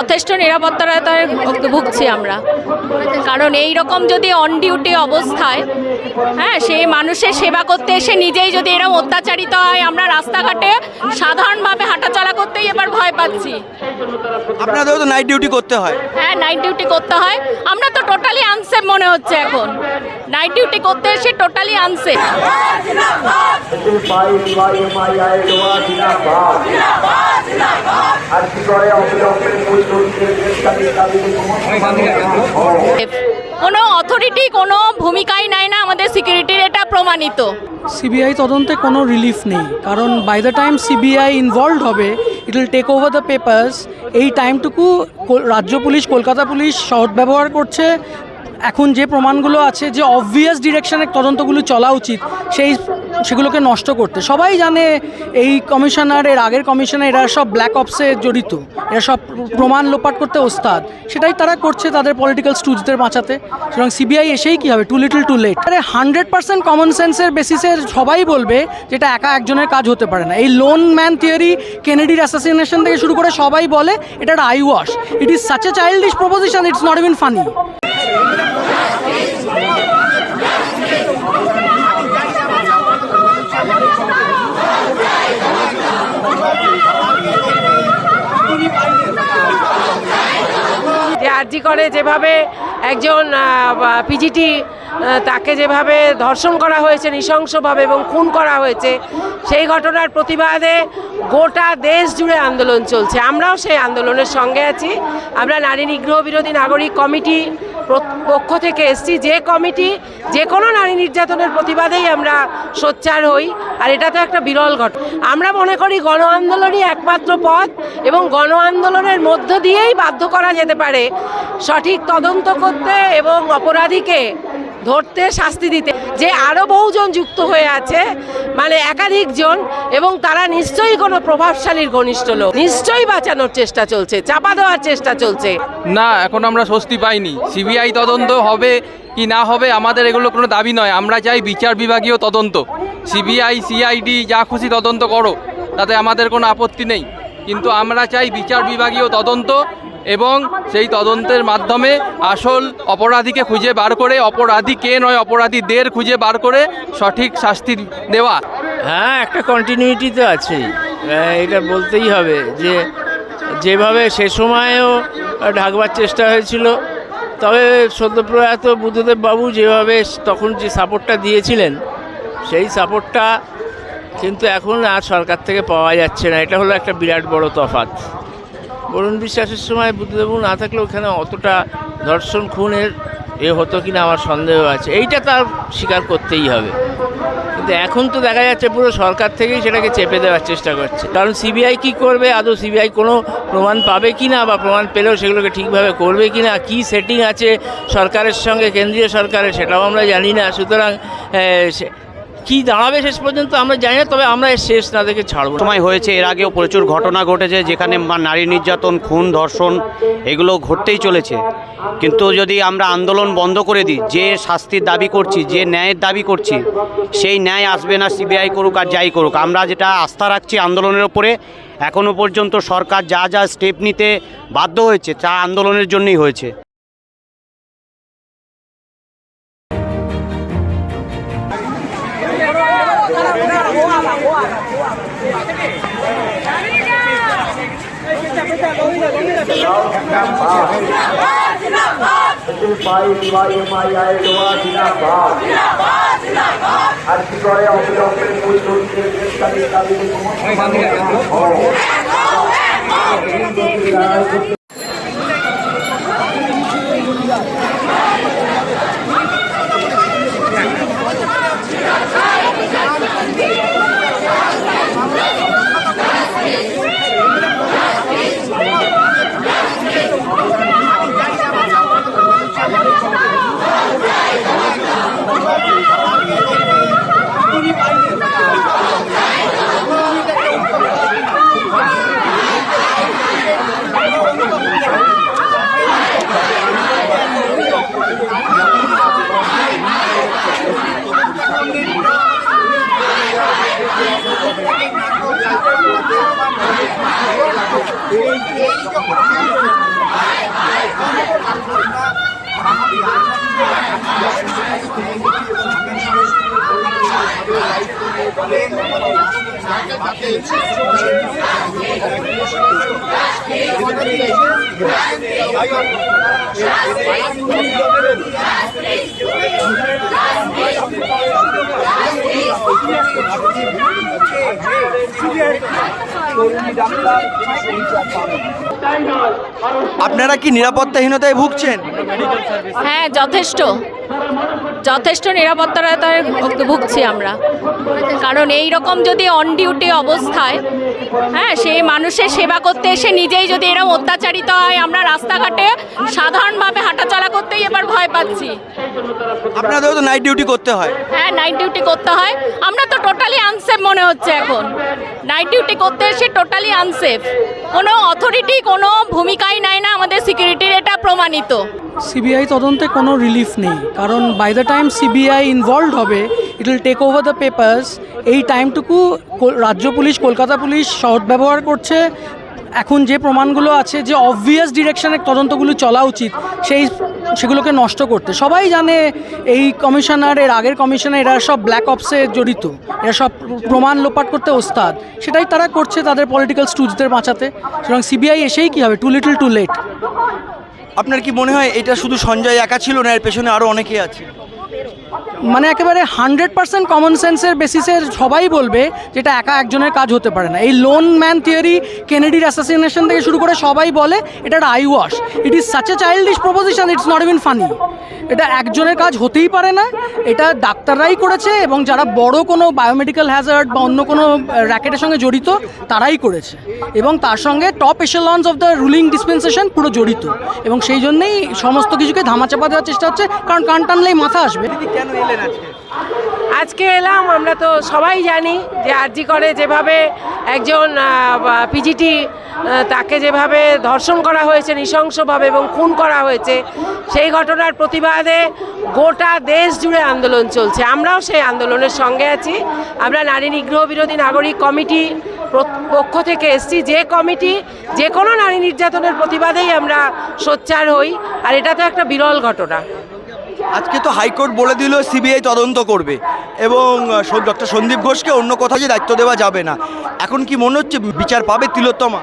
যথেষ্ট নিরাপত্তার ভুগছি আমরা, কারণ এই রকম যদি অন ডিউটি অবস্থায় সেই মানুষের সেবা করতে এসে নিজেই যদি এরকম অত্যাচারিত হয়, আমরা রাস্তাঘাটে সাধারণভাবে হাঁটাচলা করতেই এবার ভয় পাচ্ছি। আপনাদেরও তো নাইট ডিউটি করতে হয়। হ্যাঁ, নাইট ডিউটি করতে হয়। আমরা তো টোটালি আনসেফ মনে হচ্ছে এখন, নাইট ডিউটি করতে এসে টোটালি আনসেফ। কোনো অথরিটি কোনো ভূমিকাই নেয় না আমাদের সিকিউরিটির, এটা প্রমাণিত। সিবিআই তদন্তে কোনো রিলিফ নেই, কারণ by the time CBI involved হবে it will take over the papers. এই টাইমটুকু রাজ্য পুলিশ, কলকাতা পুলিশ সৎ ব্যবহার করছে। এখন যে প্রমাণগুলো আছে, যে অবভিয়াস ডিরেকশনে তদন্তগুলো চলা উচিত, সেগুলোকে নষ্ট করতে। সবাই জানে এই কমিশনার, এর আগের কমিশনার, এরা সব ব্ল্যাক অপসে জড়িত, এরা সব প্রমাণ লোপাট করতে ওস্তাদ। সেটাই তারা করছে তাদের পলিটিক্যাল স্টুজদের বাঁচাতে। সুতরাং সিবিআই এসেই কী হবে, too little too late. 100% common সেন্সের বেসিসে সবাই বলবে যেটা একা একজনের কাজ হতে পারে না। এই লোন ম্যান থিওরি, কেনেডির অ্যাসাসিনেশন থেকে শুরু করে সবাই বলে এটা একটা eye wash. It is such a childish proposition, it's not even funny. RG করে যেভাবে একজন পিজিটি তাকে যেভাবে ধর্ষণ করা হয়েছে নৃশংসভাবে এবং খুন করা হয়েছে, সেই ঘটনার প্রতিবাদে গোটা দেশ জুড়ে আন্দোলন চলছে। আমরাও সেই আন্দোলনের সঙ্গে আছি। আমরা নারী নিগ্রহ বিরোধী নাগরিক কমিটি পক্ষ থেকে এসছি, যে কমিটি যে কোনো নারী নির্যাতনের প্রতিবাদেই আমরা সোচ্চার হই। আর এটা তো একটা বিরল ঘটনা। আমরা মনে করি গণ আন্দোলনই একমাত্র পথ, এবং গণ আন্দোলনের মধ্য দিয়েই বাধ্য করা যেতে পারে সঠিক তদন্ত করতে এবং অপরাধীকে ধরতে, শাস্তি দিতে। যে আরও বহুজন যুক্ত হয়ে আছে, মানে একাধিক জন, এবং তারা নিশ্চয়ই কোনো প্রভাবশালীর ঘনিষ্ঠ লোক। নিশ্চয়ই বাঁচানোর চেষ্টা চলছে, চাপা দেওয়ার চেষ্টা চলছে। না, এখন আমরা স্বস্তি পাইনি। সিবিআই তদন্ত হবে কি না হবে আমাদের এগুলো কোনো দাবি নয়। আমরা চাই বিচার বিভাগীয় তদন্ত। সিবিআই, সিআইডি যা খুশি তদন্ত করো, তাতে আমাদের কোনো আপত্তি নেই, কিন্তু আমরা চাই বিচার বিভাগীয় তদন্ত, এবং সেই তদন্তের মাধ্যমে আসল অপরাধীকে খুঁজে বার করে, অপরাধী কে নয় অপরাধীদের খুঁজে বার করে সঠিক শাস্তি দেওয়া। হ্যাঁ, একটা কন্টিনিউটি তো আছেই, এটা বলতেই হবে যে যেভাবে সে সময়েও ঢাকবার চেষ্টা হয়েছিল, তবে সদ্যপ্রয়াত বুদ্ধদেব বাবু যেভাবে তখন যে সাপোর্টটা দিয়েছিলেন, সেই সাপোর্টটা কিন্তু এখন আর সরকার থেকে পাওয়া যাচ্ছে না। এটা হলো একটা বিরাট বড় তফাৎ। বরুণ বিশ্বাসের সময় বুদ্ধদেববাবু না থাকলে ওখানে অতটা ধর্ষণ খুনের হতো কিনা আমার সন্দেহ আছে। এইটা তার স্বীকার করতেই হবে। কিন্তু এখন তো দেখা যাচ্ছে পুরো সরকার থেকেই সেটাকে চেপে দেওয়ার চেষ্টা করছে। কারণ সিবিআই কী করবে, আদৌ সিবিআই কোনো প্রমাণ পাবে কি না, বা প্রমাণ পেলেও সেগুলোকে ঠিকভাবে করবে কি না, কী সেটিং আছে সরকারের সঙ্গে কেন্দ্রীয় সরকারের, সেটাও আমরা জানি না। সুতরাং কি দাঁড়াবে শেষ পর্যন্ত আমরা জানি না, তবে আমরা শেষ না দেখে ছাড়বো। সময় হয়েছে, এর আগেও প্রচুর ঘটনা ঘটেছে যেখানে নারী নির্যাতন, খুন, ধর্ষণ এগুলো ঘটতেই চলেছে। কিন্তু যদি আমরা আন্দোলন বন্ধ করে দিই, যে শাস্তির দাবি করছি, যে ন্যায়ের দাবি করছি, সেই ন্যায় আসবে না, সিবিআই করুক আর যাই করুক। আমরা যেটা আস্থা রাখছি আন্দোলনের ওপরে, এখনও পর্যন্ত সরকার যা যা স্টেপ নিতে বাধ্য হয়েছে তা আন্দোলনের জন্যই হয়েছে। আপনারা কি নিরাপত্তাহীনতায় ভুগছেন? হ্যাঁ, যথেষ্ট যথেষ্ট নিরাপত্তাহীনতায় ভুগছি আমরা। কারণ এই রকম যদি অন ডিউটি অবস্থায় হ্যাঁ সেই মানুষের সেবা করতে এসে নিজেই যদি এরকম অত্যাচারিত হয়, আমরা রাস্তাঘাটে সাধারণভাবে হাঁটাচলা করতেই এবার ভয় পাচ্ছি। আপনাদেরও তো নাইট ডিউটি করতে হয়। হ্যাঁ, নাইট ডিউটি করতে হয়। আমরা তো টোটালি আনসেফ মনে হচ্ছে এখন। নাইট ডিউটি করতে এসে টোটালি আনসেফ। কোনো অথরিটি কোনো ভূমিকাই নেয় না আমাদের সিকিউরিটির, এটা প্রমাণিত। সিবিআই তদন্তে কোনো রিলিফ নেই, কারণ by the time CBI involved হবে it will take over the papers. এই টাইমটুকু রাজ্য পুলিশ, কলকাতা পুলিশ সৎ ব্যবহার করছে। এখন যে প্রমাণগুলো আছে, যে অবভিয়াস ডিরেকশনে তদন্তগুলো চলা উচিত, সেগুলোকে নষ্ট করতে। সবাই জানে এই কমিশনার, এর আগের কমিশনার, এরা সব ব্ল্যাক অপসে জড়িত, এরা সব প্রমাণ লোপাট করতে ওস্তাদ। সেটাই তারা করছে তাদের পলিটিক্যাল স্টুজদের বাঁচাতে। সুতরাং সিবিআই এসেই কী হবে, টু লিটল টু লেট। আপনার কি মনে হয় এটা শুধু সঞ্জয় একা ছিল না, এর পেছনে আরও অনেকেই আছে? মানে একেবারে 100% কমন সেন্সের বেসিসের সবাই বলবে যেটা একা একজনের কাজ হতে পারে না। এই লোন ম্যান থিওরি, কেনেডির অ্যাসাসিনেশন থেকে শুরু করে সবাই বলে এটা একটা eye wash. It is such a childish proposition, it's not even funny. এটা একজনের কাজ হতেই পারে না। এটা ডাক্তাররাই করেছে এবং যারা বড় কোনো বায়োমেডিক্যাল হ্যাজার্ড বা অন্য কোনো র্যাকেটের সঙ্গে জড়িত তারাই করেছে, এবং তার সঙ্গে top echelons of the ruling dispensation পুরো জড়িত। এবং সেই জন্যেই সমস্ত কিছুকে ধামাচাপা দেওয়ার চেষ্টা হচ্ছে, কারণ কান টানলেই মাথা আসবে। কেন এলেন আজকে? আজকে এলাম, আমরা তো সবাই জানি যে আরজি করে যেভাবে একজন পিজিটি তাকে যেভাবে ধর্ষণ করা হয়েছে নৃশংসভাবে এবং খুন করা হয়েছে, সেই ঘটনার প্রতিবাদে গোটা দেশ জুড়ে আন্দোলন চলছে। আমরাও সেই আন্দোলনের সঙ্গে আছি। আমরা নারী নিগ্রহ বিরোধী নাগরিক কমিটি পক্ষ থেকে এসছি। যে কমিটি যে কোনো নারী নির্যাতনের প্রতিবাদেই আমরা সোচ্চার হই, আর এটা তো একটা বিরল ঘটনা। আজকে তো হাইকোর্ট বলে দিল সিবিআই তদন্ত করবে এবং ডক্টর সন্দীপ ঘোষকে অন্য কোথাও যে দায়িত্ব দেওয়া যাবে না। এখন কি মনে হচ্ছে বিচার পাবে তিলোত্তমা?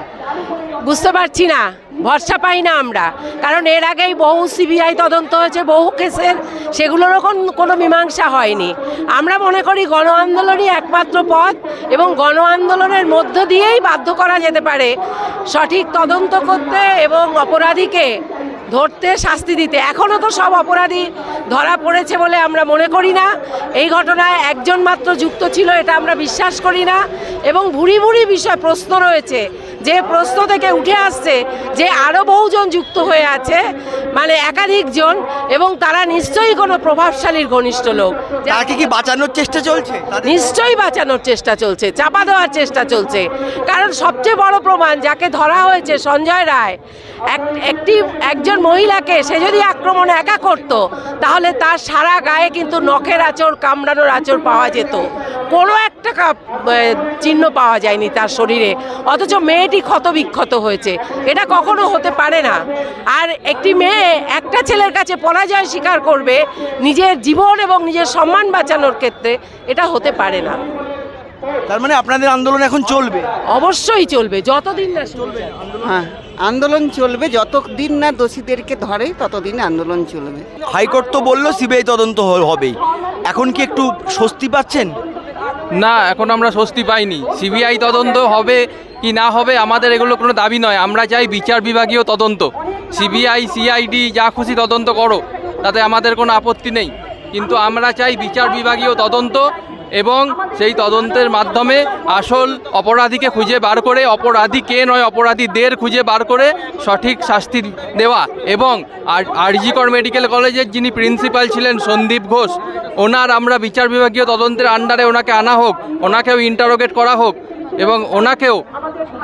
বুঝতে পারছি না, ভরসা পাই না আমরা। কারণ এর আগেই বহু সিবিআই তদন্ত হয়েছে, বহু কেসের, সেগুলোরও কোনো মীমাংসা হয়নি। আমরা মনে করি গণ আন্দোলনই একমাত্র পথ, এবং গণ আন্দোলনের মধ্য দিয়েই বাধ্য করা যেতে পারে সঠিক তদন্ত করতে এবং অপরাধীকে ধরতে, শাস্তি দিতে। এখনও তো সব অপরাধী ধরা পড়েছে বলে আমরা মনে করি না। এই ঘটনায় একজন মাত্র যুক্ত ছিল এটা আমরা বিশ্বাস করি না, এবং ভুরি ভুরি বিষয় প্রশ্ন রয়েছে, যে প্রশ্ন থেকে উঠে আসছে যে আরও বহুজন যুক্ত হয়ে আছে, মানে একাধিক জন, এবং তারা নিশ্চয়ই কোনো প্রভাবশালীর ঘনিষ্ঠ লোক। তাকে কি বাঁচানোর চেষ্টা চলছে? নিশ্চয়ই বাঁচানোর চেষ্টা চলছে, চাপা দেওয়ার চেষ্টা চলছে। কারণ সবচেয়ে বড় প্রমাণ, যাকে ধরা হয়েছে সঞ্জয় রায়, একজন মহিলাকে সে যদি আক্রমণ একা করত, তাহলে তার সারা গায়ে কিন্তু নখের আঁচড়, কামড়ানোর আঁচড় পাওয়া যেত। কোনো একটা চিহ্ন পাওয়া যায়নি তার শরীরে, অথচ মেয়েটি ক্ষতবিক্ষত হয়েছে। এটা কখনো হতে পারে না। আর একটি মেয়ে একটা ছেলের কাছে পরাজয় স্বীকার করবে নিজের জীবন এবং নিজের সম্মান বাঁচানোর ক্ষেত্রে, এটা হতে পারে না। তার মানে আপনাদের আন্দোলন এখন চলবে? অবশ্যই চলবে, যতদিন না চলবে। হ্যাঁ, আন্দোলন চলবে, যতদিন না দোষীদেরকে ধরে ততদিন আন্দোলন চলবে। হাইকোর্ট তো বললো সিবিআই তদন্ত হবেই, এখন কি একটু স্বস্তি পাচ্ছেন? না, এখন আমরা স্বস্তি পাইনি। সিবিআই তদন্ত হবে কি না হবে আমাদের এগুলো কোনো দাবি নয়। আমরা চাই বিচার বিভাগীয় তদন্ত। সিবিআই, সিআইডি যা খুশি তদন্ত করো, তাতে আমাদের কোনো আপত্তি নেই, কিন্তু আমরা চাই বিচার বিভাগীয় তদন্ত, এবং সেই তদন্তের মাধ্যমে আসল অপরাধীকে খুঁজে বার করে, অপরাধী কে নয় অপরাধীদের খুঁজে বার করে সঠিক শাস্তি দেওয়া। এবং আরজি কর মেডিকেল কলেজের যিনি প্রিন্সিপাল ছিলেন সন্দীপ ঘোষ, ওনার আমরা বিচার বিভাগীয় তদন্তের আন্ডারে ওনাকে আনা হোক, ওনাকেও ইন্টারোগেট করা হোক, এবং ওনাকেও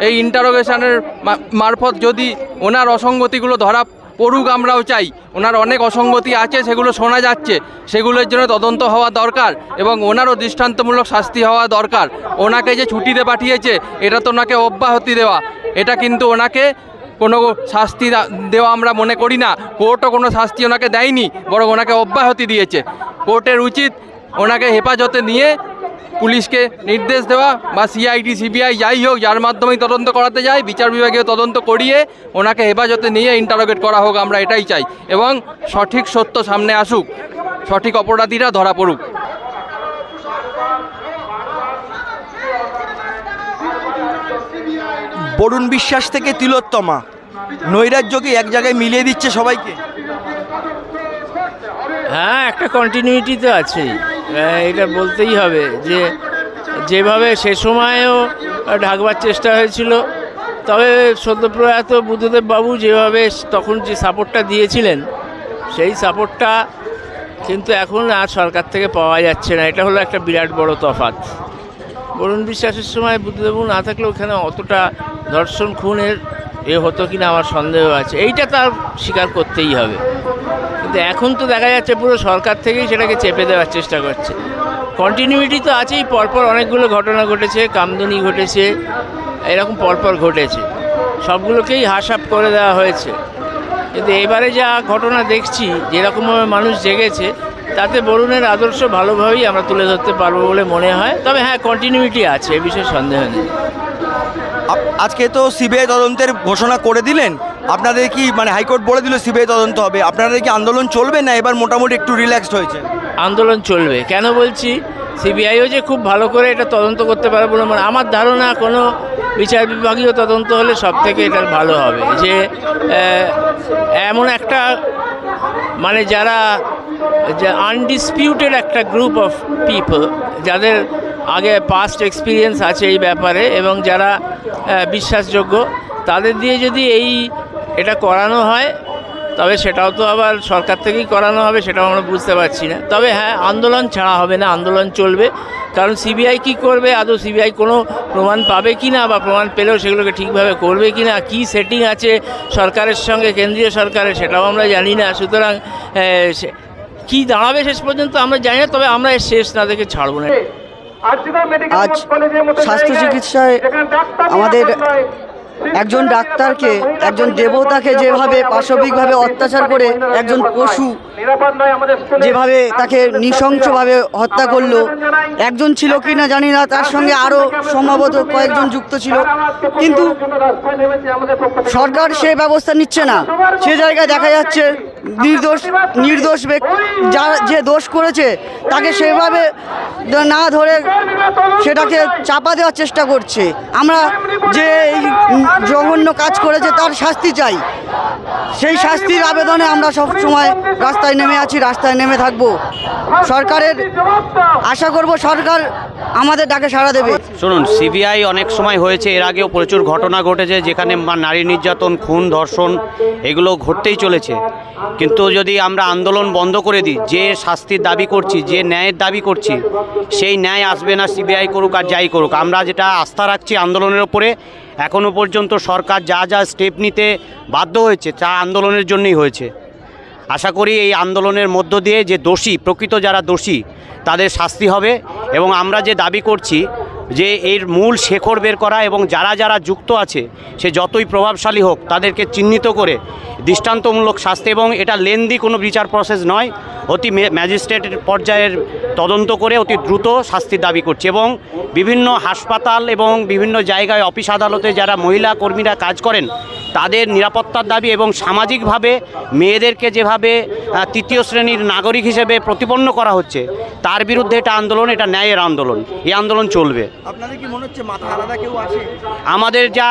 এই ইন্টারোগেশনের মারফত যদি ওনার অসঙ্গতিগুলো ধরা পড়ুক, আমরাও চাই। ওনার অনেক অসঙ্গতি আছে, সেগুলো শোনা যাচ্ছে, সেগুলোর জন্য তদন্ত হওয়া দরকার, এবং ওনারও দৃষ্টান্তমূলক শাস্তি হওয়া দরকার। ওনাকে যে ছুটিতে পাঠিয়েছে, এটা তো ওনাকে অব্যাহতি দেওয়া, এটা কিন্তু ওনাকে কোনো শাস্তি দেওয়া আমরা মনে করি না। কোর্টও কোনো শাস্তি ওনাকে দেয়নি, বরং ওনাকে অব্যাহতি দিয়েছে। কোর্টের উচিত ওনাকে হেফাজতে নিয়ে পুলিশকে নির্দেশ দেওয়া, বা সিআইডি সিবিআই যাই হোক, যার মাধ্যমেই তদন্ত করাতে যায়, বিচার বিভাগীয় তদন্ত করিয়ে ওনাকে হেফাজতে নিয়ে ইন্টারোগেট করা হোক, আমরা এটাই চাই। এবং সঠিক সত্য সামনে আসুক, সঠিক অপরাধীরা ধরা পড়ুক। বরুণ বিশ্বাস থেকে তিলোত্তমা, নৈরাজ্যকে এক জায়গায় মিলিয়ে দিচ্ছে সবাইকে। হ্যাঁ, একটা কন্টিনিউটি তো আছেই, এটা বলতেই হবে যে যেভাবে সে সময়েও ঢাকবার চেষ্টা হয়েছিল, তবে সদ্যপ্রয়াত বুদ্ধদেব বাবু যেভাবে তখন যে সাপোর্টটা দিয়েছিলেন, সেই সাপোর্টটা কিন্তু এখন আর সরকার থেকে পাওয়া যাচ্ছে না। এটা হলো একটা বিরাট বড় তফাৎ। বরুণ বিশ্বাসের সময় বুদ্ধদেববাবু না থাকলেও ওখানে অতটা ধর্ষণ খুনের হতো কিনা আমার সন্দেহ আছে, এইটা তার স্বীকার করতেই হবে। কিন্তু এখন তো দেখা যাচ্ছে পুরো সরকার থেকেই সেটাকে চেপে দেওয়ার চেষ্টা করছে। কন্টিনিউটি তো আছেই, পরপর অনেকগুলো ঘটনা ঘটেছে, কামদুনি ঘটেছে, এরকম পরপর ঘটেছে, সবগুলোকেই হাসাপ করে দেওয়া হয়েছে। কিন্তু এবারে যা ঘটনা দেখছি, যেরকমভাবে মানুষ জেগেছে, তাতে বরুণের আদর্শ ভালোভাবেই আমরা তুলে ধরতে পারবো বলে মনে হয়। তবে হ্যাঁ, কন্টিনিউটি আছে, এ বিষয়ে সন্দেহ নেই। আজকে তো সিবিআই তদন্তের ঘোষণা করে দিলেন, আপনাদের কি মানে হাইকোর্ট বলে দিল সিবিআই তদন্ত হবে, আপনাদের কি আন্দোলন চলবে না এবার মোটামুটি একটু রিল্যাক্সড হয়েছে? আন্দোলন চলবে। কেন বলছি, সিবিআইও যে খুব ভালো করে এটা তদন্ত করতে পারে বলে মানে আমার ধারণা, কোনো বিচার বিভাগীয় তদন্ত হলে সব থেকে এটা ভালো হবে। যে এমন একটা মানে যারা আনডিসপিউটেড একটা গ্রুপ অফ পিপল, যাদের আগে পাস্ট এক্সপিরিয়েন্স আছে এই ব্যাপারে এবং যারা বিশ্বাসযোগ্য, তাদের দিয়ে যদি এটা করানো হয়, তবে সেটাও তো আবার সরকার থেকেই করানো হবে, সেটাও আমরা বুঝতে পারছি না। তবে হ্যাঁ, আন্দোলন ছাড়া হবে না, আন্দোলন চলবে। কারণ সিবিআই কী করবে, আদৌ সিবিআই কোনো প্রমাণ পাবে কি না, বা প্রমাণ পেলেও সেগুলোকে ঠিকভাবে করবে কি না, কী সেটিং আছে সরকারের সঙ্গে কেন্দ্রীয় সরকারের, সেটাও আমরা জানি না। সুতরাং কী দাঁড়াবে শেষ পর্যন্ত আমরা জানি না, তবে আমরা শেষ না দেখে ছাড়বো না। আজ স্বাস্থ্য চিকিৎসায় আমাদের একজন ডাক্তারকে, একজন দেবতাকে যেভাবে পাশবিকভাবে অত্যাচার করে একজন পশু যেভাবে তাকে নৃশংসভাবে হত্যা করলো, একজন ছিল কি না জানি না, তার সঙ্গে আরও সম্ভবত কয়েকজন যুক্ত ছিল, কিন্তু সরকার সে ব্যবস্থা নিচ্ছে না। সে জায়গায় দেখা যাচ্ছে নির্দোষ যে দোষ করেছে তাকে সেভাবে না ধরে সেটাকে চাপা দেওয়ার চেষ্টা করছে। আমরা যে এই জঘন্য কাজ করেছে তার শাস্তি চাই, সেই শাস্তির আবেদনে আমরা সব সময় রাস্তায় নেমে আছি, রাস্তায় নেমে থাকবো। সরকারের আশা করব সরকার আমাদের ডাকে সাড়া দেবে। শুনুন, সিবিআই অনেক সময় হয়েছে, এর আগেও প্রচুর ঘটনা ঘটেছে যেখানে নারী নির্যাতন, খুন, ধর্ষণ এগুলো ঘটতেই চলেছে। কিন্তু যদি আমরা আন্দোলন বন্ধ করে দিই, যে শাস্তির দাবি করছি, যে ন্যায়ের দাবি করছি, সেই ন্যায় আসবে না সিবিআই করুক আর যাই করুক। আমরা যেটা আস্থা রাখছি আন্দোলনের ওপরে, এখনও পর্যন্ত সরকার যা যা স্টেপ নিতে বাধ্য হয়েছে তা আন্দোলনের জন্যই হয়েছে। আশা করি এই আন্দোলনের মধ্য দিয়ে যে দোষী, প্রকৃত যারা দোষী তাদের শাস্তি হবে। এবং আমরা যে দাবি করছি যে এর মূল শেকড় বের করা, এবং যারা যারা যুক্ত আছে সে যতই প্রভাবশালী হোক তাদেরকে চিহ্নিত করে দৃষ্টান্তমূলক শাস্তি, এবং এটা লেন্দি কোনো বিচার প্রসেস নয়, অতি ম্যাজিস্ট্রেটের পর্যায়ের তদন্ত করে অতি দ্রুত শাস্তির দাবি করছে। এবং বিভিন্ন হাসপাতাল এবং বিভিন্ন জায়গায় অফিস আদালতে যারা মহিলা কর্মীরা কাজ করেন তাদের নিরাপত্তার দাবি, এবং সামাজিকভাবে মেয়েদেরকে যেভাবে তৃতীয় শ্রেণীর নাগরিক হিসেবে প্রতিপন্ন করা হচ্ছে তার বিরুদ্ধে এটা আন্দোলন, এটা ন্যায়ের আন্দোলন। এই আন্দোলন চলবে। আপনাদের কি মনে হচ্ছে মাথা আলাদা কেউ আছে? আমাদের যা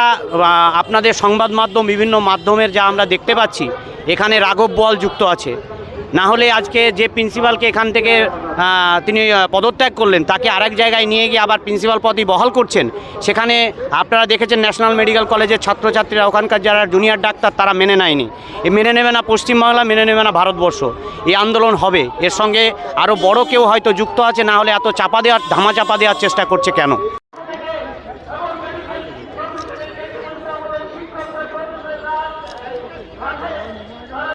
আপনাদের সংবাদ মাধ্যম, বিভিন্ন মাধ্যমের যা আমরা দেখতে পাচ্ছি, এখানে রাঘব বোয়াল যুক্ত আছে। না হলে আজকে যে প্রিন্সিপালকে এখান থেকে তিনি পদত্যাগ করলেন, তাকে আরেক জায়গায় নিয়ে গিয়ে আবার প্রিন্সিপাল পদই বহাল করছেন। সেখানে আপনারা দেখেছেন ন্যাশনাল মেডিকেল কলেজের ছাত্রছাত্রীরা, ওখানকার যারা জুনিয়র ডাক্তার, তারা মেনে নেয়নি। মেনে নেবে না পশ্চিমবাংলা, মেনে নেবে না ভারতবর্ষ। এই আন্দোলন হবে, এর সঙ্গে আরও বড় কেউ হয়তো যুক্ত আছে, না হলে এত চাপা দেওয়ার, ধামা চাপা দেওয়ার চেষ্টা করছে কেন?